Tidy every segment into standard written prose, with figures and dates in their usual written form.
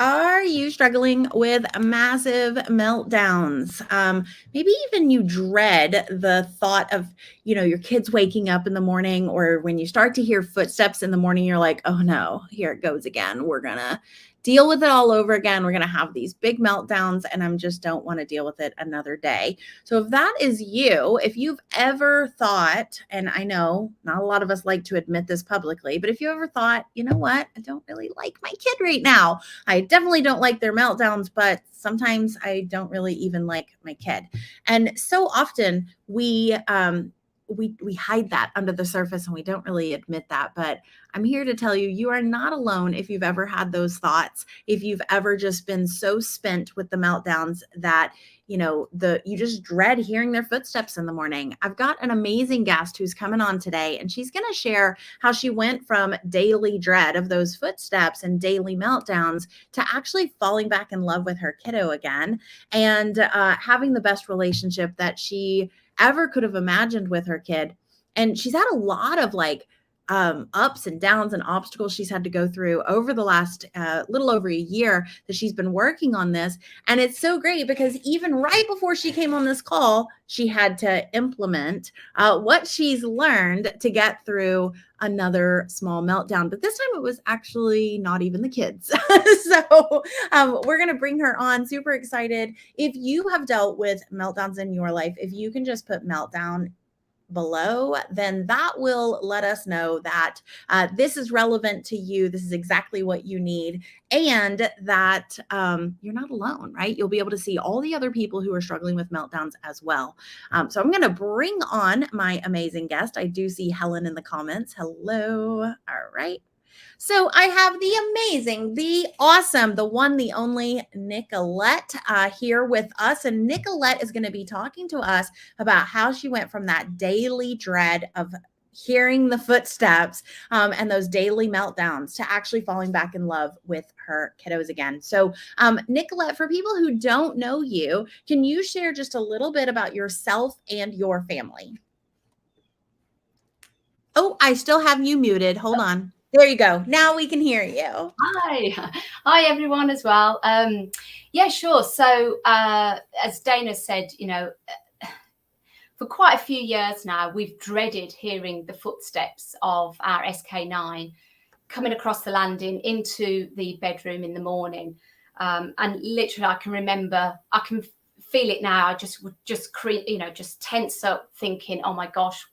Are you struggling with massive meltdowns? Maybe even you dread the thought of, your kids waking up in the morning, or when you start to hear footsteps in the morning, you're like, oh no, here it goes again. We're gonna deal with it all over again. We're gonna have these big meltdowns, and I just don't want to deal with it another day. So if that is you, if you've ever thought, and I know not a lot of us like to admit this publicly, but if you ever thought, you know what, I don't really like my kid right now. I definitely don't like their meltdowns, but sometimes I don't really even like my kid. And so often we hide that under the surface and we don't really admit that. But I'm here to tell you, you are not alone if you've ever had those thoughts, if you've ever just been so spent with the meltdowns that you just dread hearing their footsteps in the morning. I've got an amazing guest who's coming on today, and she's going to share how she went from daily dread of those footsteps and daily meltdowns to actually falling back in love with her kiddo again, and having the best relationship that she ever could have imagined with her kid. And she's had a lot of ups and downs and obstacles she's had to go through over the last little over a year that she's been working on this. And it's so great because even right before she came on this call, she had to implement what she's learned to get through another small meltdown. But this time it was actually not even the kids. So we're going to bring her on. Super excited. If you have dealt with meltdowns in your life, if you can just put meltdown below, then that will let us know that this is relevant to you. This is exactly what you need, and that you're not alone, right? You'll be able to see all the other people who are struggling with meltdowns as well. So I'm going to bring on my amazing guest. I do see Helen in the comments. Hello. All right. So I have the amazing, the awesome, the one, the only Nicolette here with us. And Nicolette is going to be talking to us about how she went from that daily dread of hearing the footsteps and those daily meltdowns to actually falling back in love with her kiddos again. So Nicolette, for people who don't know you, can you share just a little bit about yourself and your family? Oh, I still have you muted. Hold on. There you go. Now we can hear you. Hi everyone as well. Yeah, sure. So as Dana said, for quite a few years now, we've dreaded hearing the footsteps of our SK9 coming across the landing into the bedroom in the morning. And literally, I can feel it now. I would just tense up, thinking, "Oh my gosh,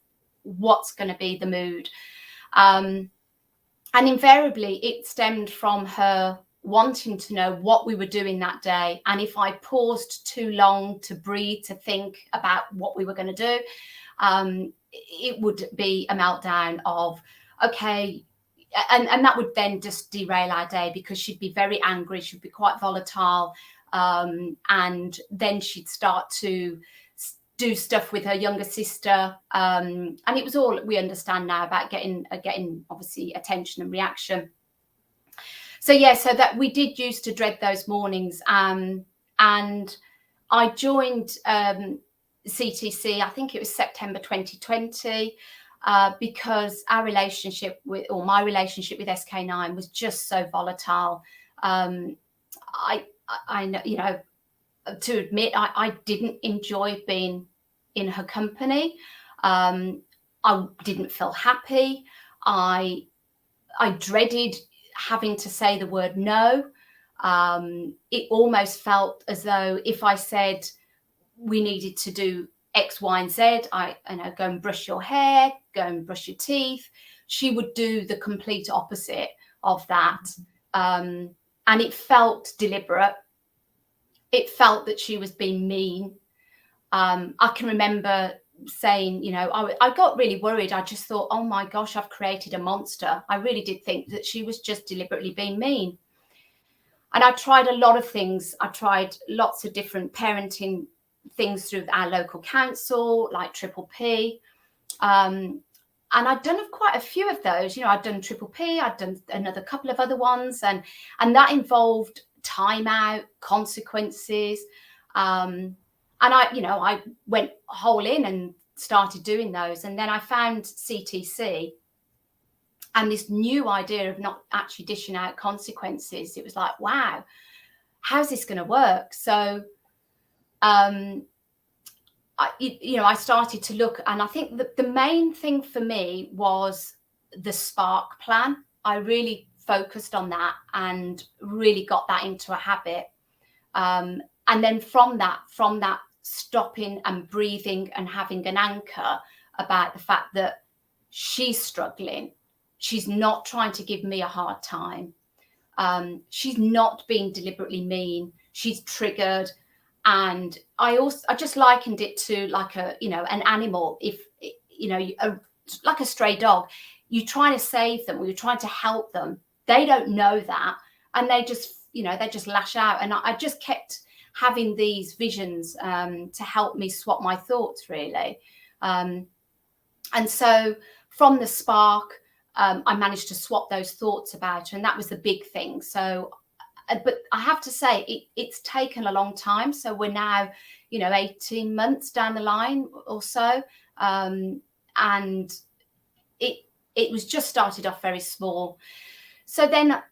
what's going to be the mood?" And invariably, it stemmed from her wanting to know what we were doing that day. And if I paused too long to breathe, to think about what we were going to do, it would be a meltdown of, okay. And that would then just derail our day, because she'd be very angry. She'd be quite volatile. And then she'd start to do stuff with her younger sister, and it was all we understand now about getting obviously attention and reaction. So that we did used to dread those mornings, and I joined CTC, I think it was September 2020, because my relationship with SK9 was just so volatile. I know, to admit, I didn't enjoy being in her company. I didn't feel happy. I dreaded having to say the word no. It almost felt as though if I said we needed to do X, Y, and Z, go and brush your hair, go and brush your teeth, she would do the complete opposite of that. And it felt deliberate. It felt that she was being mean. I can remember saying, I got really worried. I just thought, oh my gosh, I've created a monster. I really did think that she was just deliberately being mean. And I tried a lot of things. I tried lots of different parenting things through our local council, like Triple P. And I'd done quite a few of those. I'd done Triple P, I'd done another couple of other ones. And that involved timeout, consequences. And I went whole in and started doing those. And then I found CTC, and this new idea of not actually dishing out consequences. It was like, wow, how's this going to work? So I started to look, and I think that the main thing for me was the Spark plan. I really focused on that and really got that into a habit. And then from that stopping and breathing and having an anchor about the fact that she's struggling. She's not trying to give me a hard time. She's not being deliberately mean. She's triggered. And I just likened it to like an animal. If, like a stray dog, you're trying to save them or you're trying to help them. They don't know that. And they just lash out. And I just kept having these visions to help me swap my thoughts, really. And so from the Spark, I managed to swap those thoughts about her. And that was the big thing. So, but I have to say, it's taken a long time. So we're now, 18 months down the line or so. And it was just started off very small. So then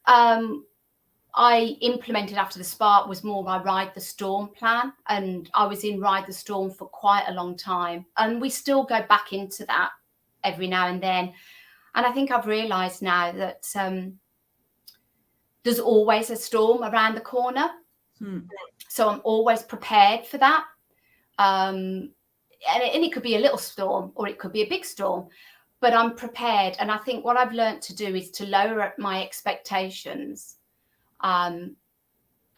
I implemented, after the Spark, was more my Ride the Storm plan. And I was in Ride the Storm for quite a long time. And we still go back into that every now and then. And I think I've realised now that there's always a storm around the corner. So I'm always prepared for that. And it could be a little storm or it could be a big storm, but I'm prepared. And I think what I've learned to do is to lower my expectations. And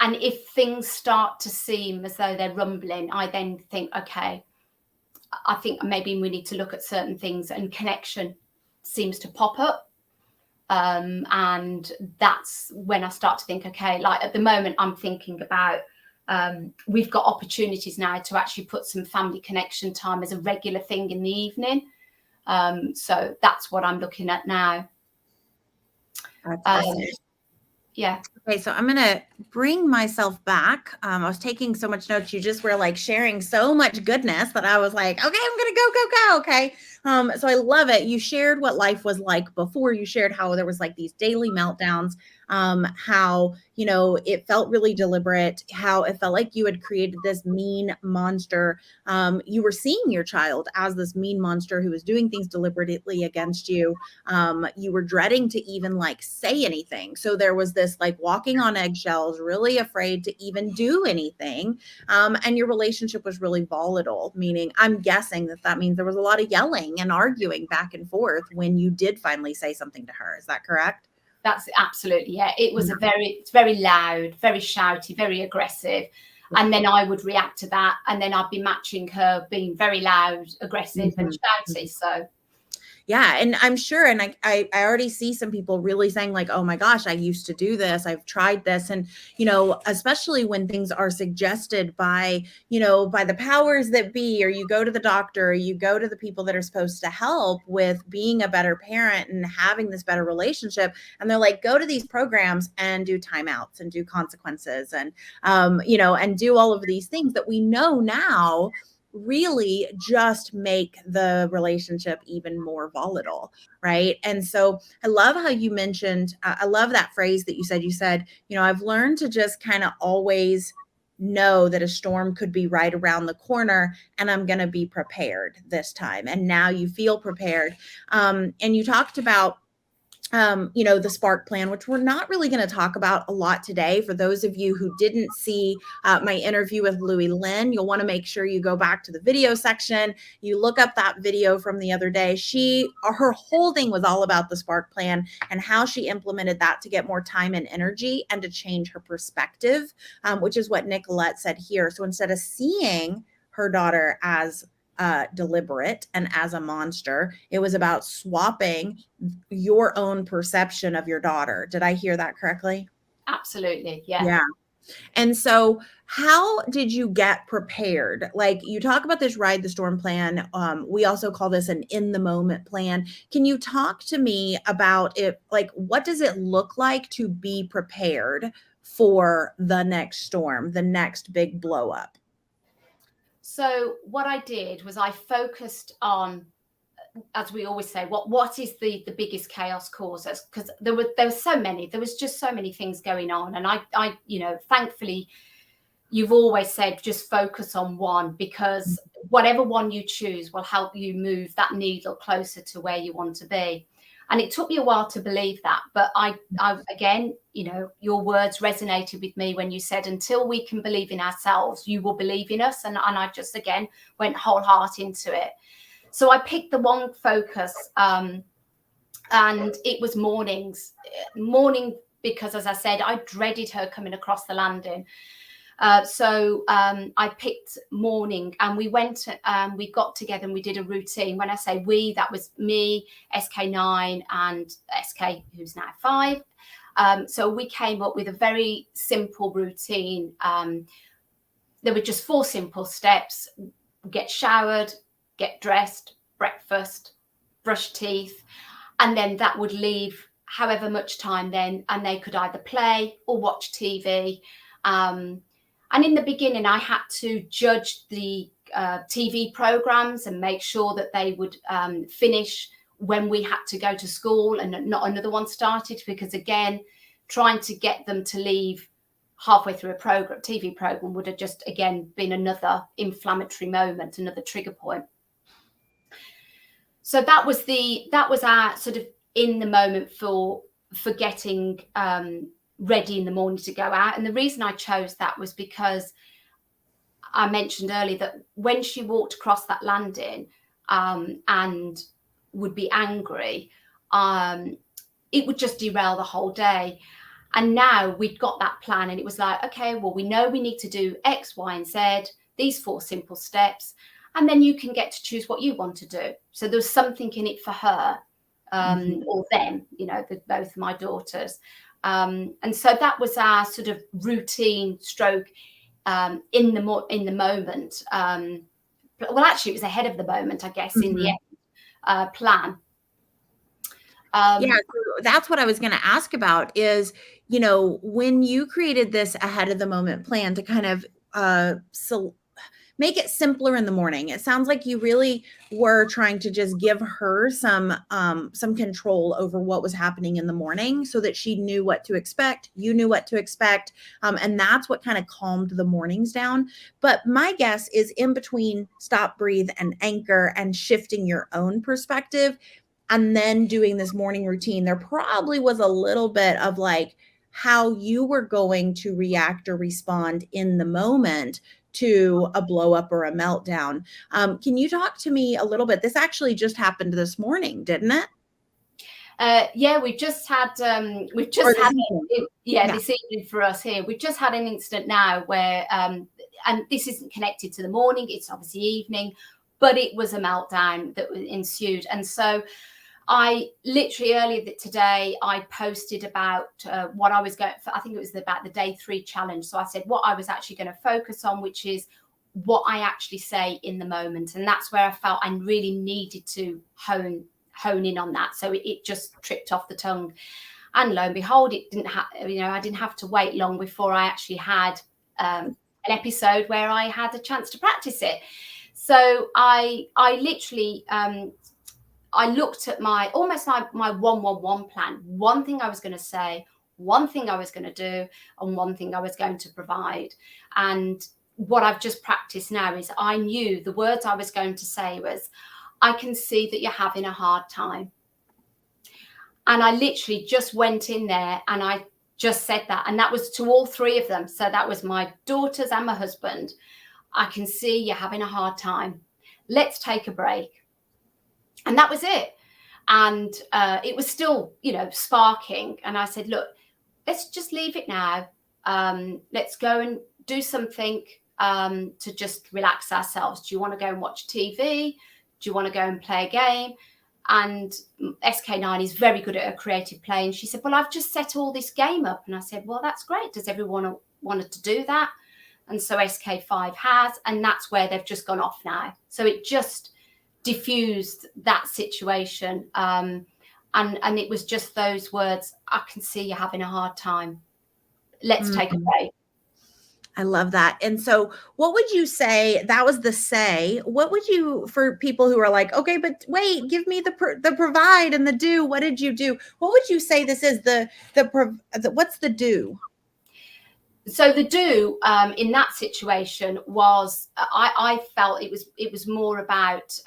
if things start to seem as though they're rumbling, I then think, okay, I think maybe we need to look at certain things, and connection seems to pop up. And that's when I start to think, okay, like at the moment I'm thinking about, we've got opportunities now to actually put some family connection time as a regular thing in the evening. So that's what I'm looking at now. Yeah. Okay, so I'm going to bring myself back. I was taking so much notes. You just were like sharing so much goodness that I was like, okay, I'm going to go. Okay. So I love it. You shared what life was like before. You shared how there was like these daily meltdowns, how, it felt really deliberate, how it felt like you had created this mean monster. You were seeing your child as this mean monster who was doing things deliberately against you. You were dreading to even like say anything. So there was this like walking on eggshells, really afraid to even do anything. And your relationship was really volatile, meaning I'm guessing that means there was a lot of yelling and arguing back and forth when you did finally say something to her. Is that correct? That's absolutely, yeah. It was it's very loud, very shouty, very aggressive. And then I would react to that. And then I'd be matching her being very loud, aggressive and shouty. So yeah. And I'm sure, and I already see some people really saying like, oh my gosh, I used to do this. I've tried this. And, especially when things are suggested by, by the powers that be, or you go to the doctor, or you go to the people that are supposed to help with being a better parent and having this better relationship. And they're like, go to these programs and do timeouts and do consequences and, and do all of these things that we know now really just make the relationship even more volatile, right? And so I love how you mentioned, I love that phrase that you said, I've learned to just kind of always know that a storm could be right around the corner and I'm going to be prepared this time. And now you feel prepared. And you talked about the Spark plan, which we're not really going to talk about a lot today. For those of you who didn't see my interview with Louie Lynn, you'll want to make sure you go back to the video section. You look up that video from the other day. Her whole thing was all about the Spark plan and how she implemented that to get more time and energy and to change her perspective, which is what Nicolette said here. So instead of seeing her daughter as deliberate and as a monster, it was about swapping your own perception of your daughter. Did I hear that correctly? Absolutely. Yeah. Yeah. And so how did you get prepared? Like you talk about this Ride the Storm plan. We also call this an in the moment plan. Can you talk to me about it? Like, what does it look like to be prepared for the next storm, the next big blow up? So what I did was I focused on as we always say, what is the biggest chaos causes? Because there were so many. There was just so many things going on, and I thankfully, you've always said just focus on one, because whatever one you choose will help you move that needle closer to where you want to be. And it took me a while to believe that, but I again, your words resonated with me when you said, until we can believe in ourselves, you will believe in us. And I just, again, went whole heart into it. So I picked the one focus, and it was mornings. Morning, because as I said, I dreaded her coming across the landing. So I picked morning, and we got together and we did a routine. When I say we, that was me, SK9 and SK, who's now 5. So we came up with a very simple routine. There were just 4 simple steps: get showered, get dressed, breakfast, brush teeth, and then that would leave however much time then, and they could either play or watch TV. And in the beginning, I had to judge the TV programs and make sure that they would finish when we had to go to school and not another one started, because again, trying to get them to leave halfway through a TV program would have just, again, been another inflammatory moment, another trigger point. So that was our sort of in the moment for getting ready in the morning to go out. And the reason I chose that was because I mentioned earlier that when she walked across that landing and would be angry, it would just derail the whole day. And now we'd got that plan, and it was like, okay, well, we know we need to do X, Y, and Z, these 4 simple steps, and then you can get to choose what you want to do. So there was something in it for her, or them, both of my daughters. And so that was our sort of routine stroke in the moment. Well, actually, it was ahead of the moment, I guess, in the end, plan. Yeah, so that's what I was going to ask about is, when you created this ahead of the moment plan to kind of make it simpler in the morning, it sounds like you really were trying to just give her some control over what was happening in the morning, so that she knew what to expect, you knew what to expect, and that's what kind of calmed the mornings down. But my guess is, in between stop, breathe, and anchor, and shifting your own perspective, and then doing this morning routine, there probably was a little bit of like how you were going to react or respond in the moment to a blow up or a meltdown. Can you talk to me a little bit? This actually just happened this morning, didn't it? Yeah, we've just had this evening for us here. We've just had an incident now where, and this isn't connected to the morning, it's obviously evening, but it was a meltdown that ensued. And so I literally earlier today, I posted about what I was going for. I think it was about the day 3 challenge. So I said what I was actually going to focus on, which is what I actually say in the moment. And that's where I felt I really needed to hone in on that. So it just tripped off the tongue. And lo and behold, it didn't I didn't have to wait long before I actually had an episode where I had a chance to practice it. So I literally I looked at my 1-1-1 plan. One thing I was going to say, one thing I was going to do, and one thing I was going to provide. And what I've just practiced now is I knew the words I was going to say was, I can see that you're having a hard time. And I literally just went in there and I just said that. And that was to all 3 of them. So that was my daughters and my husband. I can see you're having a hard time. Let's take a break. And that was it. And it was still, sparking. And I said, look, let's just leave it now. Let's go and do something to just relax ourselves. Do you want to go and watch TV? Do you want to go and play a game? And SK9 is very good at a creative play. And she said, well, I've just set all this game up. And I said, well, that's great. Does everyone want to do that? And so SK5 has, and that's where they've just gone off now. So it just diffused that situation. And it was just those words, I can see you're having a hard time. Let's take a break. I love that. And so what would you say that was the say, what would you for people who are like, "Okay, but wait, give me the provide and the do. What did you do?" What would you say this is what's the do? So the do in that situation was I felt it was more about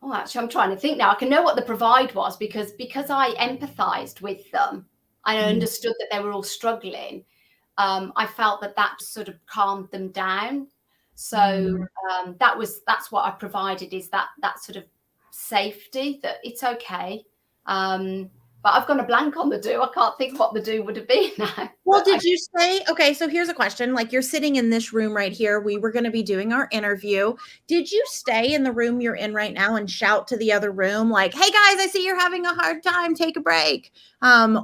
oh, actually, I'm trying to think now. I can know what the provide was because I empathized with them. I Mm, understood that they were all struggling. I felt that that sort of calmed them down. So mm. that's what I provided, is that sort of safety that it's okay. But I've gone a blank on the do. I can't think what the do would have been now. Well, But did you say okay, so here's a question, like, you're sitting in this room right here, we were gonna be doing our interview. Did you stay in the room you're in right now and shout to the other room like, "Hey, guys, I see you're having a hard time, take a break,"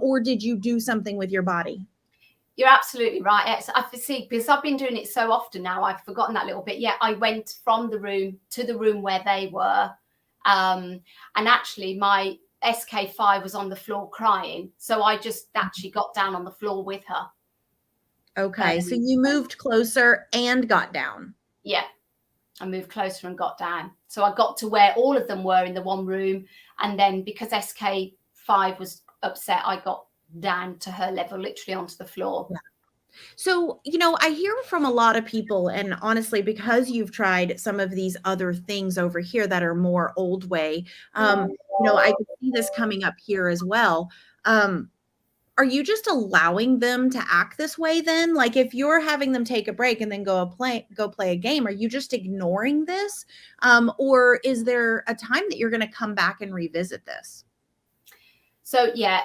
or did you do something with your body? you're absolutely right. Yes, I see, because I've been doing it so often now, I've forgotten that little bit. Yeah, I went from the room to the room where they were. And actually, my SK5 was on the floor crying. So I just actually got down on the floor with her. Okay, so Um, you moved closer and got down. yeah, I moved closer and got down. So I got to where all of them were in the one room. And then because SK5 was upset, I got down to her level, literally onto the floor. So, I hear from a lot of people, and honestly, because you've tried some of these other things over here that are more old way, I could see this coming up here as well. Um, are you just allowing them to act this way then? Like if you're having them take a break and then go play a game, are you just ignoring this? Or is there a time that you're going to come back and revisit this? So yeah,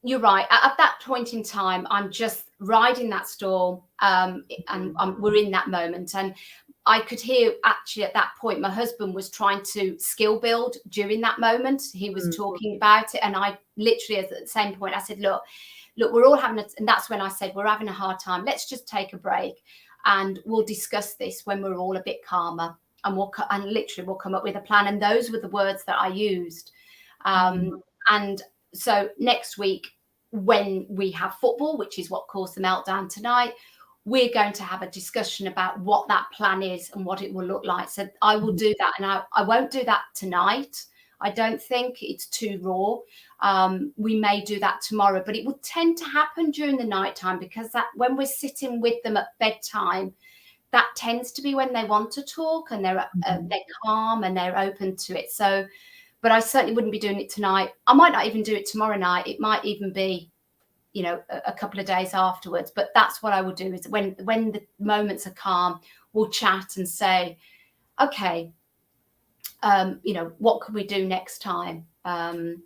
you're right. At that point in time, I'm just riding that storm, and we're in that moment. And I could hear actually at that point, my husband was trying to skill build during that moment. He was Mm, talking about it, and I literally, at the same point, I said, "Look, we're all having," and that's when I said, "We're having a hard time. Let's just take a break, and we'll discuss this when we're all a bit calmer." And and literally we'll come up with a plan. And those were the words that I used. mm, And so next week, when we have football, which is what caused the meltdown tonight, we're going to have a discussion about what that plan is and what it will look like. So I will mm, do that. And I won't do that tonight. I don't think it's too raw. We may do that tomorrow, but it will tend to happen during the night time, because that when we're sitting with them at bedtime, that tends to be when they want to talk, and mhm. they're calm and they're open to it. So but I certainly wouldn't be doing it tonight. I might not even do it tomorrow night. It might even be, a couple of days afterwards. But that's what I would do, is when the moments are calm, we'll chat and say, okay, what could we do next time? And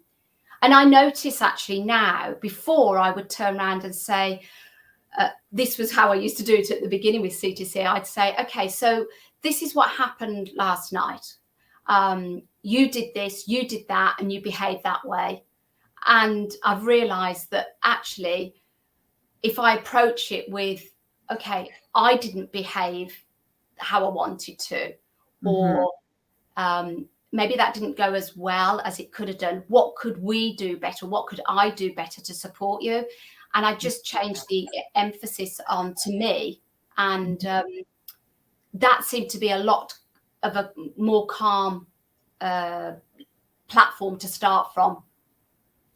I notice actually now, before I would turn around and say, this was how I used to do it at the beginning with CTC. I'd say, okay, so this is what happened last night. You did this, you did that, and you behaved that way. And I've realized that actually, if I approach it with, okay, I didn't behave how I wanted to, Mhm. or maybe that didn't go as well as it could have done. What could we do better? What could I do better to support you? And I just changed the emphasis on to me. And that seemed to be a lot of a more calm uh, platform to start from.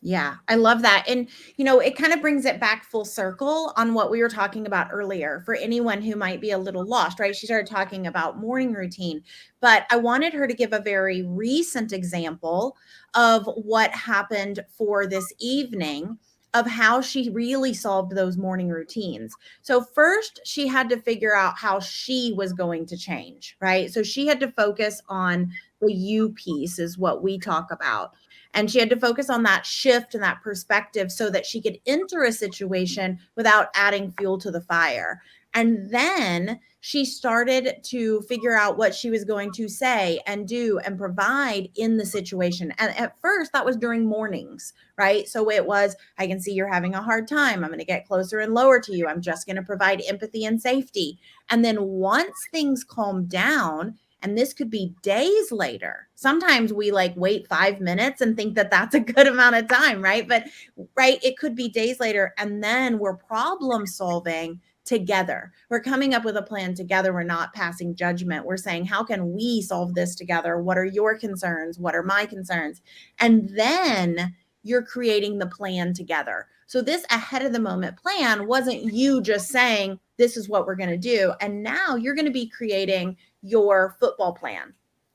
Yeah, I love that. And, it kind of brings it back full circle on what we were talking about earlier for anyone who might be a little lost, right? She started talking about morning routine, but I wanted her to give a very recent example of what happened for this evening of how she really solved those morning routines. So, first, she had to figure out how she was going to change, right? So, she had to focus on the you piece, is what we talk about, and she had to focus on that shift and that perspective so that she could enter a situation without adding fuel to the fire. And then she started to figure out what she was going to say and do and provide in the situation. And at first, that was during mornings, right? So it was, I can see you're having a hard time. I'm going to get closer and lower to you. I'm just going to provide empathy and safety. And then once things calmed down, And this could be days later. Sometimes we like wait 5 minutes and think that that's a good amount of time, right? But right, it could be days later. And then we're problem solving together. We're coming up with a plan together. We're not passing judgment. We're saying, how can we solve this together? What are your concerns? What are my concerns? And then you're creating the plan together. So this ahead of the moment plan wasn't you just saying, this is what we're going to do. And now you're going to be creating your football plan,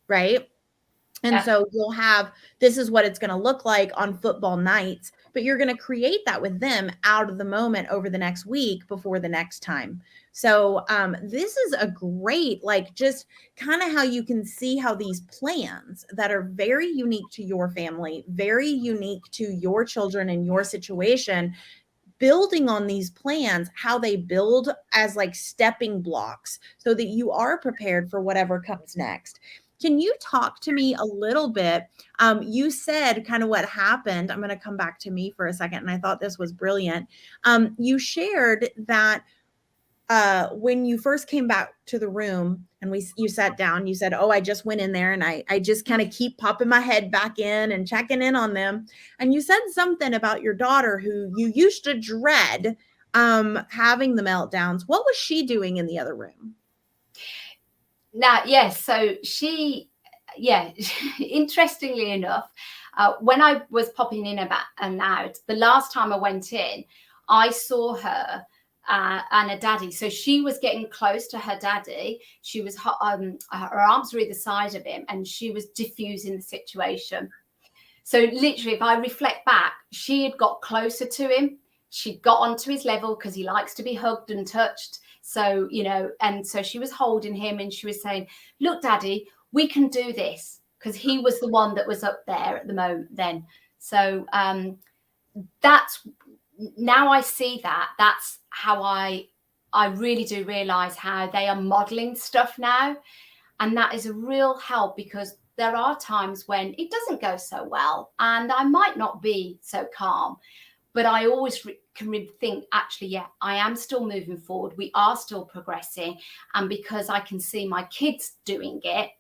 right? And Yeah. so you'll have, this is what it's going to look like on football nights, but you're going to create that with them out of the moment over the next week before the next time. So this is a great, like, just kind of how you can see how these plans that are very unique to your family, very unique to your children and your situation, building on these plans, how they build as like stepping blocks so that you are prepared for whatever comes next. Can you talk to me a little bit? You said kind of what happened. I'm going to come back to me for a second. And I thought this was brilliant. You shared that when you first came back to the room and you sat down, you said, oh, I just went in there and I just kind of keep popping my head back in and checking in on them. And you said something about your daughter who you used to dread having the meltdowns. What was she doing in the other room? Now, yes, so interestingly enough, when I was popping in about and out, the last time I went in, I saw her and her daddy. So she was getting close to her daddy. She was her arms were either side of him, and she was diffusing the situation. So literally, if I reflect back, she had got closer to him. She got onto his level because he likes to be hugged and touched. So, and so she was holding him and she was saying, look, daddy, we can do this, because he was the one that was up there at the moment then. So that's, now I see that's how I really do realize how they are modeling stuff now. And that is a real help, because there are times when it doesn't go so well and I might not be so calm, but I always can think, actually, yeah, I am still moving forward. We are still progressing. And because I can see my kids doing it,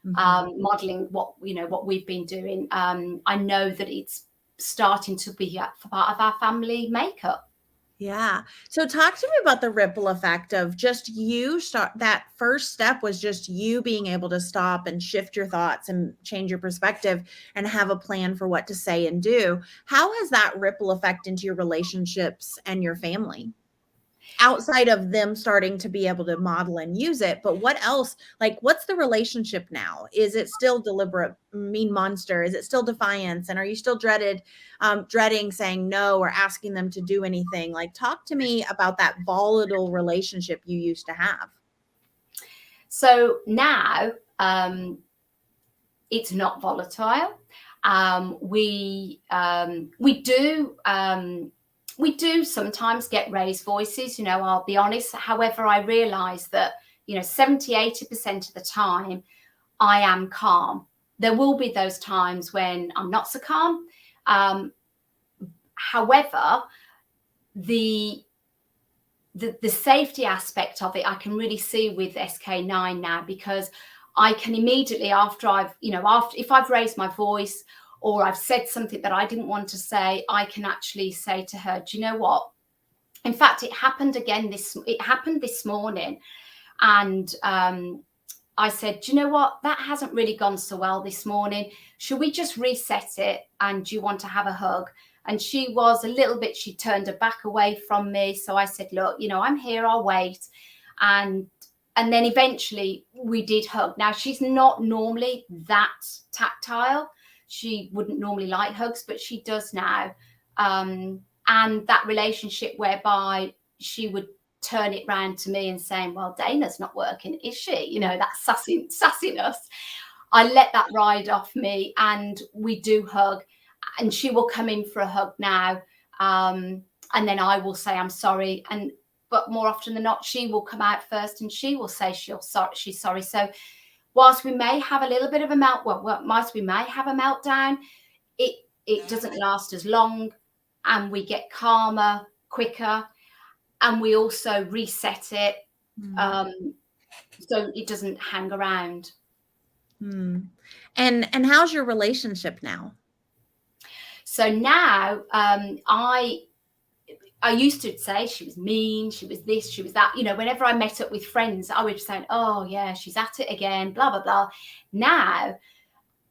modeling what we've been doing, I know that it's starting to be part of our family makeup. Yeah. So talk to me about the ripple effect of just you start. That first step was just you being able to stop and shift your thoughts and change your perspective and have a plan for what to say and do. How has that ripple effect into your relationships and your family? Outside of them starting to be able to model and use it, but what else? Like, what's the relationship now? Is it still deliberate mean monster? Is it still defiance? And are you still dreading saying no or asking them to do anything? Like, talk to me about that volatile relationship you used to have. So now it's not volatile. We do sometimes get raised voices, I'll be honest. However, I realize that, 70-80% of the time I am calm. There will be those times when I'm not so calm. However, the safety aspect of it, I can really see with SK9 now, because I can immediately, if I've raised my voice or I've said something that I didn't want to say, I can actually say to her, do you know what? In fact, it happened this morning. And I said, do you know what? That hasn't really gone so well this morning. Should we just reset it? And do you want to have a hug? And she was a little bit, she turned her back away from me. So I said, look, I'm here, I'll wait. And then eventually we did hug. Now, she's not normally that tactile. She wouldn't normally like hugs, but she does now. And that relationship whereby she would turn it round to me and saying, well, Dana's not working, is she? That sassiness. I let that ride off me and we do hug. And she will come in for a hug now. And then I will say, I'm sorry. But more often than not, she will come out first and she will say she's sorry. So whilst we may have a little bit of a meltdown, it doesn't last as long, and we get calmer quicker, and we also reset it, so it doesn't hang around. Hmm. And how's your relationship now? So now, I used to say she was mean, she was this, she was that. You know, whenever I met up with friends, I would say, "Oh yeah, she's at it again," blah blah blah. Now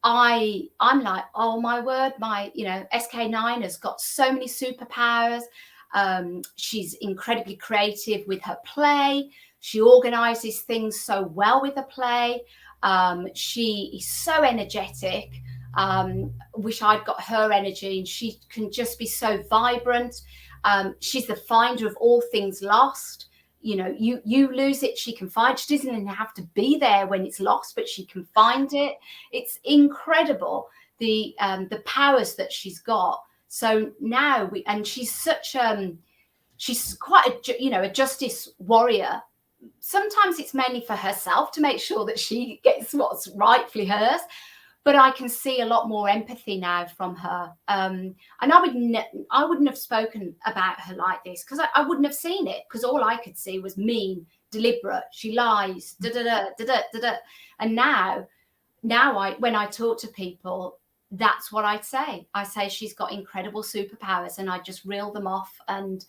I'm like, oh my word, my SK9 has got so many superpowers. She's incredibly creative with her play. She organizes things so well with her play. She is so energetic. Wish I'd got her energy, and she can just be so vibrant. She's the finder of all things lost. You know, you lose it, she can find. She doesn't even have to be there when it's lost, but she can find it. It's incredible, the powers that she's got. So now she's quite a justice warrior. Sometimes it's mainly for herself to make sure that she gets what's rightfully hers, but I can see a lot more empathy now from her. And I wouldn't have spoken about her like this, because I wouldn't have seen it, because all I could see was mean, deliberate. She lies, da da da da da da. And now when I talk to people, that's what I'd say. I say she's got incredible superpowers, and I just reel them off. And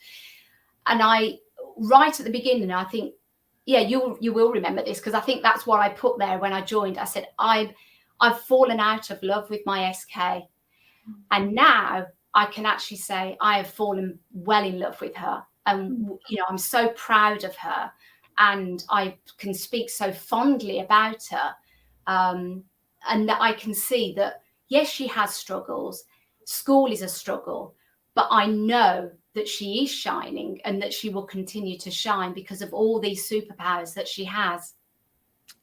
I, right at the beginning, I think, yeah, you will remember this, because I think that's what I put there when I joined. I said, I've fallen out of love with my SK. And now I can actually say I have fallen well in love with her. And, I'm so proud of her, and I can speak so fondly about her. And that I can see that, yes, she has struggles. School is a struggle, but I know that she is shining, and that she will continue to shine because of all these superpowers that she has.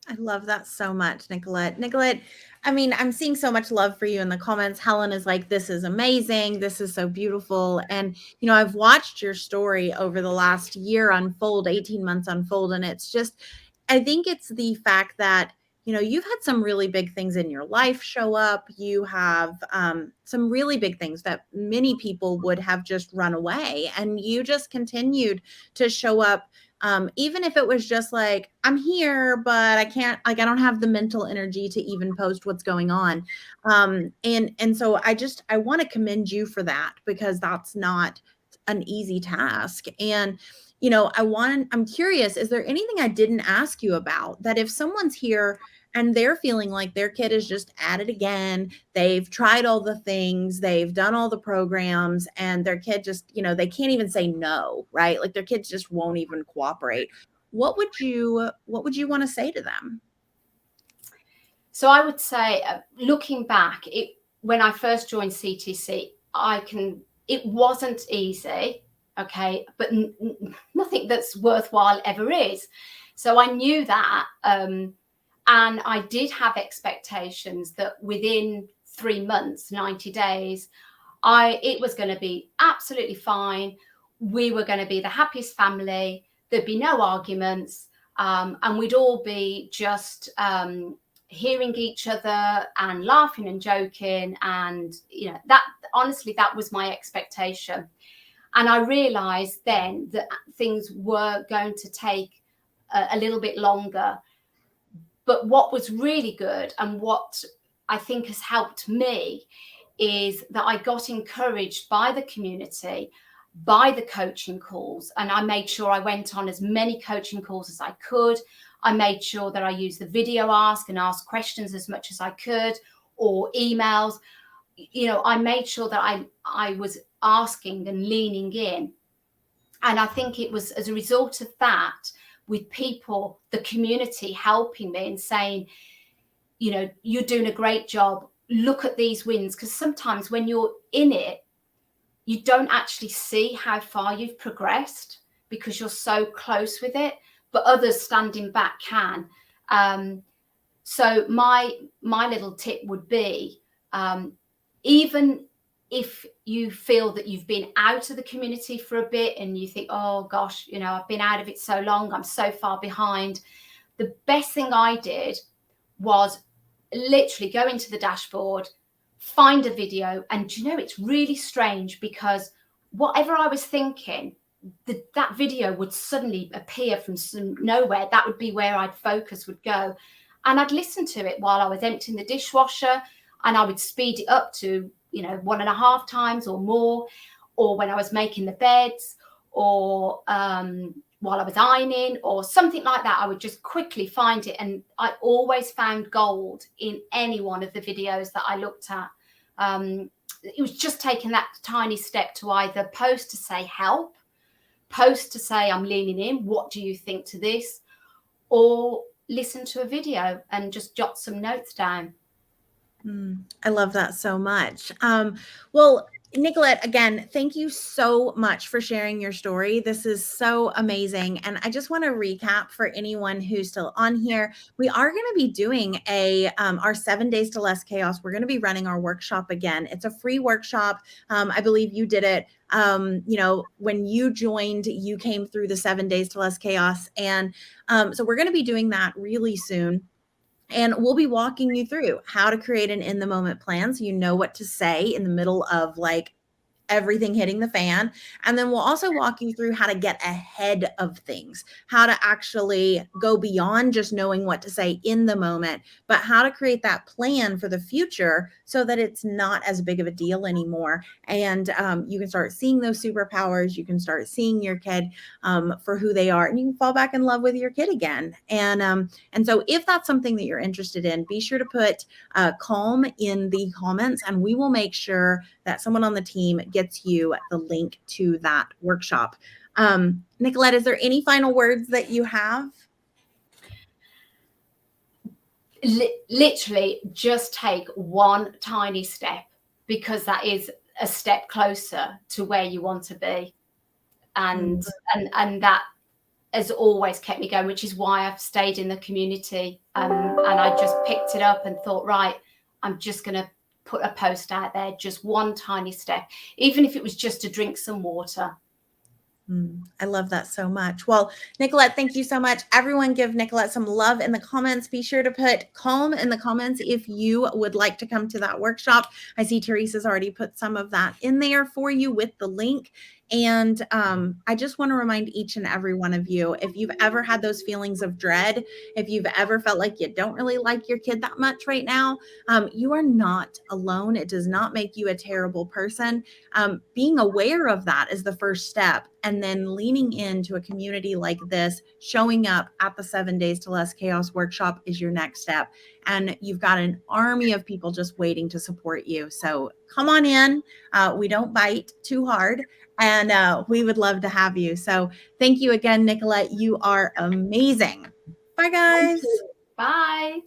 I love that so much, Nicolette. Nicolette, I mean, I'm seeing so much love for you in the comments. Helen is like, this is amazing. This is so beautiful. And, I've watched your story over the last year unfold, 18 months unfold. And it's just, I think it's the fact that, you've had some really big things in your life show up. You have some really big things that many people would have just run away. And you just continued to show up, even if it was just like, I'm here, but I can't, like, I don't have the mental energy to even post what's going on. And so I want to commend you for that, because that's not an easy task. And, I'm curious, is there anything I didn't ask you about that if someone's here and they're feeling like their kid is just at it again, they've tried all the things, they've done all the programs, and their kid just, they can't even say no, right? Like their kids just won't even cooperate. What would you want to say to them? So I would say, looking back, when I first joined CTC, it wasn't easy, okay, but nothing that's worthwhile ever is. So I knew that, and I did have expectations that within 3 months, 90 days, it was going to be absolutely fine. We were going to be the happiest family. There'd be no arguments, and we'd all be just hearing each other and laughing and joking. And that, honestly, that was my expectation. And I realized then that things were going to take a little bit longer. But what was really good, and what I think has helped me, is that I got encouraged by the community, by the coaching calls. And I made sure I went on as many coaching calls as I could. I made sure that I used the video ask and asked questions as much as I could, or emails. I made sure that I was asking and leaning in. And I think it was as a result of that, with people, the community helping me and saying, you're doing a great job. Look at these wins. Because sometimes when you're in it, you don't actually see how far you've progressed, because you're so close with it, but others standing back can. So my little tip would be, even if you feel that you've been out of the community for a bit and you think, oh gosh, I've been out of it so long, I'm so far behind. The best thing I did was literally go into the dashboard, find a video. And it's really strange, because whatever I was thinking, that video would suddenly appear from nowhere. That would be where I'd focus would go. and I'd listen to it while I was emptying the dishwasher, and I would speed it up to, 1.5 times or more, or when I was making the beds, or while I was ironing or something like that. I would just quickly find it, and I always found gold in any one of the videos that I looked at. It was just taking that tiny step to either post to say help, post to say I'm leaning in, what do you think to this, or listen to a video and just jot some notes down. I love that so much. Well, Nicolette, again, thank you so much for sharing your story. This is so amazing. And I just want to recap for anyone who's still on here. We are going to be doing our 7 days to less chaos. We're going to be running our workshop again. It's a free workshop. I believe you did it. When you joined, you came through the 7 days to less chaos. And so we're going to be doing that really soon. And we'll be walking you through how to create an in the moment plan so you know what to say in the middle of like everything hitting the fan. And then we'll also walk you through how to get ahead of things, how to actually go beyond just knowing what to say in the moment, but how to create that plan for the future so that it's not as big of a deal anymore. And you can start seeing those superpowers. You can start seeing your kid for who they are, and you can fall back in love with your kid again. And so if that's something that you're interested in, be sure to put calm in the comments, and we will make sure that someone on the team gets you the link to that workshop. Nicolette, is there any final words that you have? Literally just take one tiny step, because that is a step closer to where you want to be. And that has always kept me going, which is why I've stayed in the community. And I just picked it up and thought, right, I'm just going to put a post out there, just one tiny step, even if it was just to drink some water. I love that so much. Well, Nicolette, thank you so much. Everyone give Nicolette some love in the comments. Be sure to put calm in the comments if you would like to come to that workshop. I see Teresa's already put some of that in there for you with the link. And I just want to remind each and every one of you, if you've ever had those feelings of dread, if you've ever felt like you don't really like your kid that much right now, you are not alone. It does not make you a terrible person. Being aware of that is the first step. And then leaning into a community like this, showing up at the 7 days to less chaos workshop is your next step. And you've got an army of people just waiting to support you. So come on in. We don't bite too hard, and we would love to have you. So thank you again, Nicolette. You are amazing. Bye, guys. Bye.